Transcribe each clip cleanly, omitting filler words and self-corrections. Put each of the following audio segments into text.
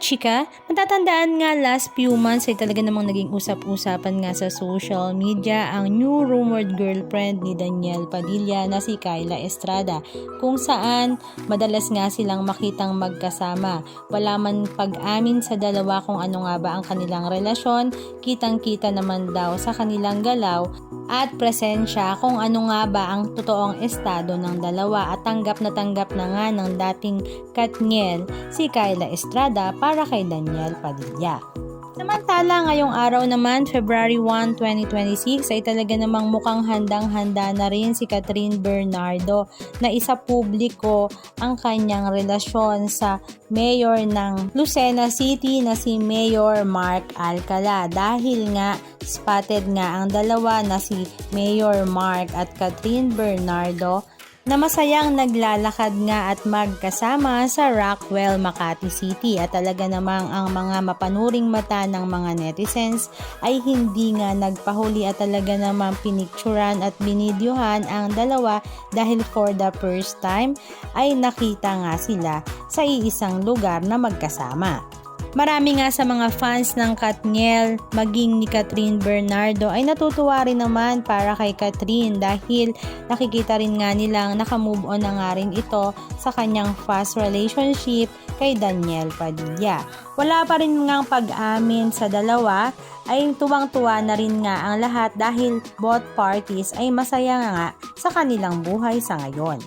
kachika, matatandaan nga last few months ay talaga namang naging usap-usapan nga sa social media ang new rumored girlfriend ni Daniel Padilla na si Kyla Estrada, kung saan madalas nga silang makitang magkasama. Wala man pag-amin sa dalawa kung ano nga ba ang kanilang relasyon, kitang-kita naman daw sa kanilang galaw at presensya kung ano nga ba ang totoong estado ng dalawa, at tanggap na nga ng dating Katniel si Kyla Estrada para kay Daniel Padilla. Samantala, ngayong araw naman, February 1, 2026, ay talaga namang mukhang handang-handa na rin si Catherine Bernardo na isa publiko ang kanyang relasyon sa mayor ng Lucena City na si Mayor Mark Alcala, dahil nga spotted nga ang dalawa na si Mayor Mark at Catherine Bernardo na masayang naglalakad nga at magkasama sa Rockwell, Makati City, at talaga namang ang mga mapanuring mata ng mga netizens ay hindi nga nagpahuli at talaga namang pinicturan at binidyohan ang dalawa dahil for the first time ay nakita nga sila sa iisang lugar na magkasama. Marami nga sa mga fans ng Katniel maging ni Catherine Bernardo ay natutuwa rin naman para kay Catherine dahil nakikita rin nga nilang nakamove on na nga rin ito sa kanyang fast relationship kay Daniel Padilla. Wala pa rin ngang pag-amin sa dalawa, ay tuwang-tuwa na rin nga ang lahat dahil both parties ay masaya nga sa kanilang buhay sa ngayon.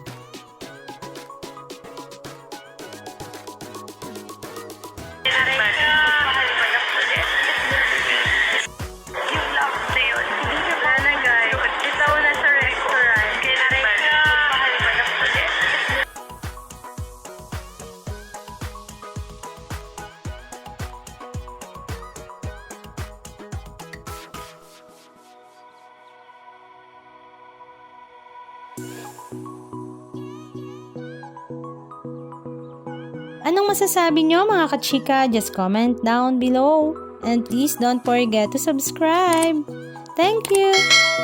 Anong masasabi nyo mga kachika? Just comment down below. And please don't forget to subscribe. Thank you!